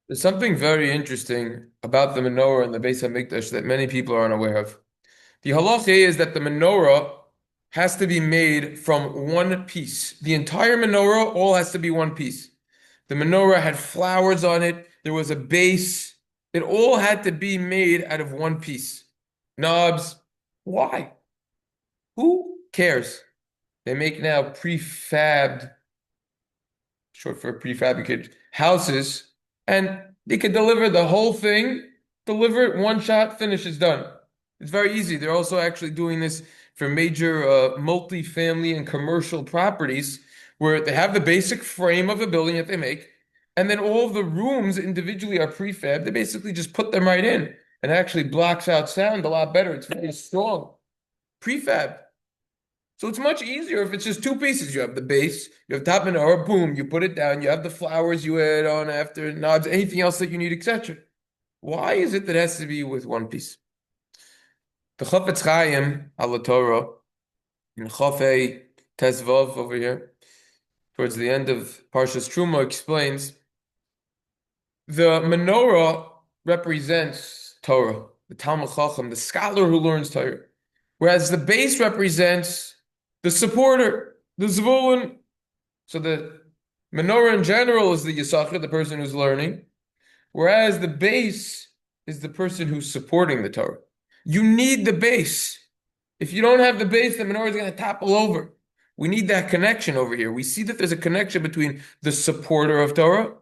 There's something very interesting about the menorah and the Beis Hamikdash that many people are unaware of. The halacha is that the menorah has to be made from one piece. The entire menorah all has to be one piece. The menorah had flowers on it. There was a base. It all had to be made out of one piece. Knobs. Why? Who cares? They make now prefabbed, short for prefabricated houses, and they could deliver the whole thing, deliver it one shot, finish, it's done. It's very easy. They're also actually doing this for major multi-family and commercial properties where they have the basic frame of a building that they make, and then all of the rooms individually are prefab. They basically just put them right in, and it actually blocks out sound a lot better. It's very strong. Prefab. So it's much easier if it's just two pieces. You have the base, you have top menorah, boom, you put it down, you have the flowers you add on after, nods, anything else that you need, etc. Why is it that it has to be with one piece? The Chafetz Chaim, Torah, in Chafei Tezvav over here, towards the end of Parshas Terumah, explains the menorah represents Torah, the Talmud Chacham, the scholar who learns Torah, whereas the base represents the supporter, the Zevulen. So the menorah in general is the Yissochar, the person who's learning, whereas the base is the person who's supporting the Torah. You need the base. If you don't have the base, the menorah is going to topple over. We need that connection over here. We see that there's a connection between the supporter of Torah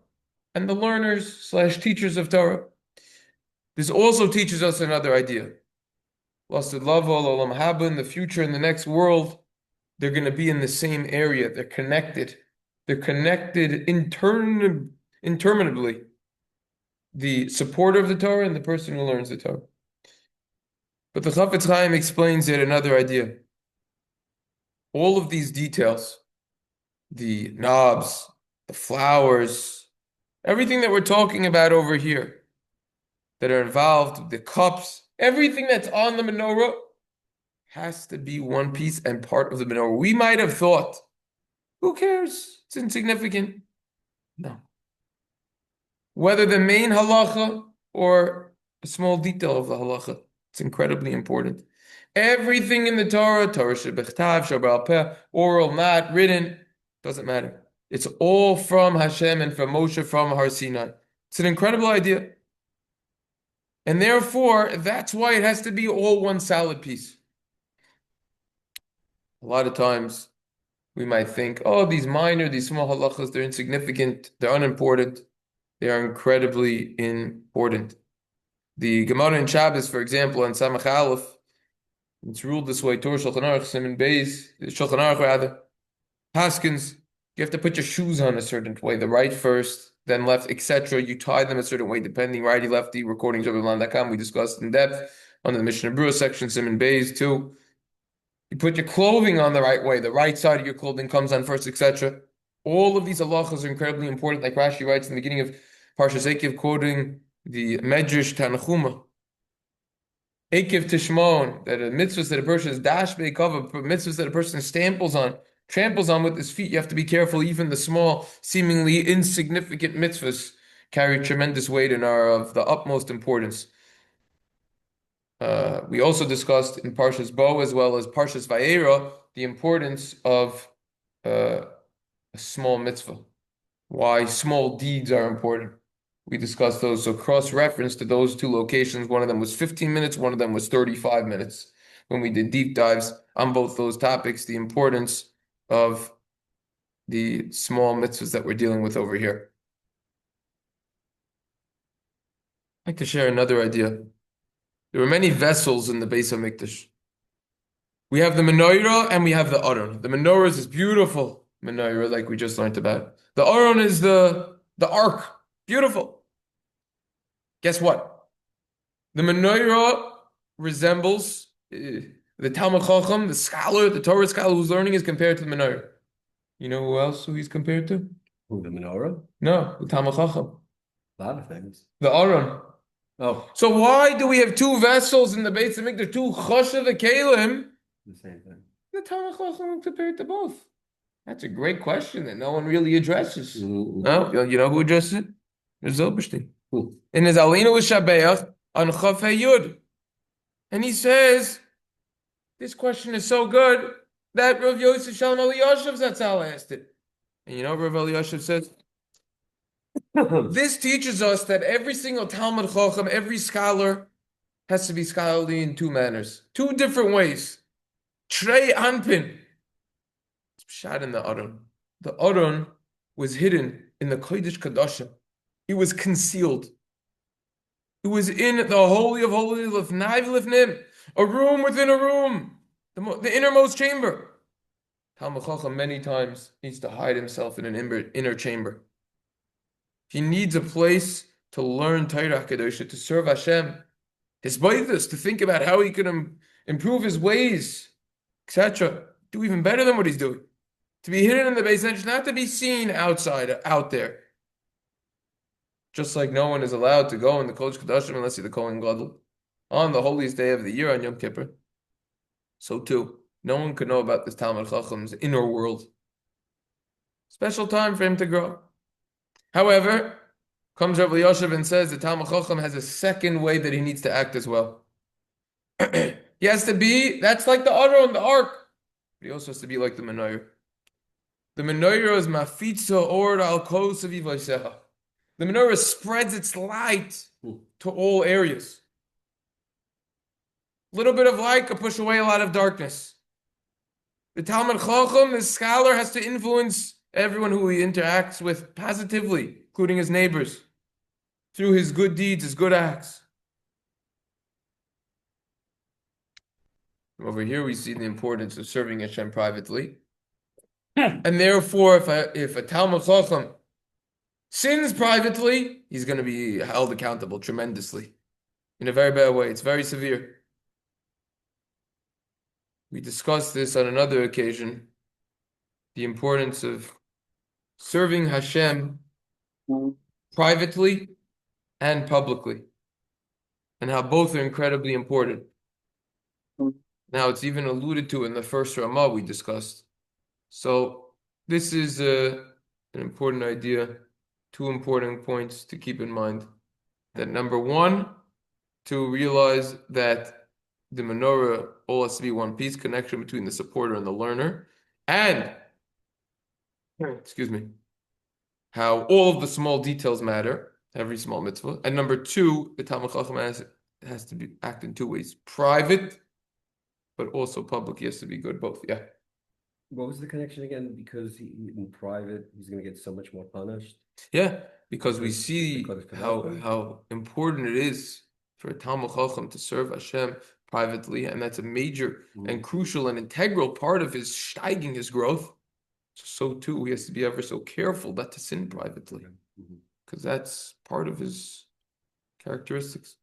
and the learners / teachers of Torah. This also teaches us another idea. Lasted love, olam haba, in the future, in the next world, they're going to be in the same area. They're connected. They're connected interminably. The supporter of the Torah and the person who learns the Torah. But the Chafetz Chaim explains yet another idea. All of these details, the knobs, the flowers, everything that we're talking about over here that are involved, the cups, everything that's on the menorah has to be one piece and part of the menorah. We might have thought, who cares? It's insignificant. No. Whether the main halacha or a small detail of the halacha, it's incredibly important. Everything in the Torah, Torah shebechtav, shabal peh, oral, not written, doesn't matter. It's all from Hashem and from Moshe from Har Sinai. It's an incredible idea. And therefore, that's why it has to be all one solid piece. A lot of times, we might think, oh, these small halachos, they're insignificant, they're unimportant. They are incredibly important. The Gemara in Shabbos, for example, on Samach Aleph, it's ruled this way, Torah Shulchan Aruch, Siman Beis, Shulchan Aruch rather, Paskins, you have to put your shoes on a certain way, the right first, then left, etc. You tie them a certain way, depending, righty, lefty, recordings over land.com, we discussed in depth on the Mishna Berurah section, Siman Beis too. You put your clothing on the right way, the right side of your clothing comes on first, etc. All of these halachos are incredibly important, like Rashi writes in the beginning of Parshas Eikev, quoting the Medrash Tanchuma. Eikev tishmon, that a mitzvos that a person is dash be'ikava, mitzvos that a person tramples on with his feet. You have to be careful. Even the small, seemingly insignificant mitzvos carry tremendous weight and are of the utmost importance. We also discussed in Parshas Bo as well as Parshas Vayera the importance of a small mitzvah. Why small deeds are important. We discussed those. So cross-reference to those two locations. One of them was 15 minutes. One of them was 35 minutes. When we did deep dives on both those topics, the importance of the small mitzvahs that we're dealing with over here. I'd like to share another idea. There were many vessels in the Beis Hamikdash. We have the Menorah and we have the Aron. The Menorah is this beautiful Menorah, like we just learned about. The Aron is the ark. Beautiful. Guess what? The Menorah resembles the Talmud Chacham, the scholar, the Torah scholar who's learning is compared to the Menorah. You know who he's compared to? Who, the menorah? No, the Talmud Chacham. A lot of things. The Aron. Oh, So why do we have two vessels in the Beis Hamikdash, two choshev kelim? the same thing. The Talmud Chacham compared to both. That's a great question that no one really addresses. Mm-hmm. No, you know who addresses it? Zilberstein. in his Alinu L'Shabeach on Chaf Yud. And he says, this question is so good that Rav Yosef Shalom Eliyashiv Zatzal asked it. And you know what Rav Eliyashiv says? This teaches us that every single Talmud Chacham, every scholar, has to be scholarly in two manners, two different ways. Trei Anpin. It's shot in the Aron. The Aron was hidden in the Kodesh Kadashim. It was concealed. It was in the Holy of Holies, Lifnai Lifnim, a room within a room, the innermost chamber. Talmud Chacham many times needs to hide himself in an inner chamber. He needs a place to learn Torah Kedosha, to serve Hashem, his baitus, to think about how he can improve his ways, etc. Do even better than what he's doing. To be hidden in the Beis Hamikdash, not to be seen outside, out there. Just like no one is allowed to go in the Kodesh Kodashim unless you're the Kohen Gadol on the holiest day of the year on Yom Kippur. So too, no one could know about this Talmud Chacham's inner world. Special time for him to grow. However, comes Rav Eliyashiv and says the Talmud Chacham has a second way that he needs to act as well. He has to be, that's like the Aron, the ark. But he also has to be like the Menorah. The Menorah is mafitza or al kol saviv vaysecha. The Menorah spreads its light to all areas. A little bit of light could push away a lot of darkness. The Talmud Chacham, the scholar, has to influence everyone who he interacts with positively, including his neighbors, through his good deeds, his good acts. Over here we see the importance of serving Hashem privately. And therefore, if a Talmud Chacham sins privately, he's going to be held accountable tremendously. In a very bad way. It's very severe. We discussed this on another occasion, the importance of serving Hashem privately and publicly, and how both are incredibly important. Now, it's even alluded to in the first Ramah we discussed. So this is an important idea, two important points to keep in mind. That number one, to realize that the Menorah all has to be one piece, connection between the supporter and the learner, and, how all of the small details matter, every small mitzvah. And number two, the Talmud Chacham has to be act in two ways, private, but also public. He has to be good both, yeah. What was the connection again? Because in private, he's going to get so much more punished. Yeah, because we see how important it is for a Talmud Chacham to serve Hashem privately, and that's a major and crucial and integral part of his steiging, his growth. So too, he has to be ever so careful not to sin privately, because that's part of his characteristics.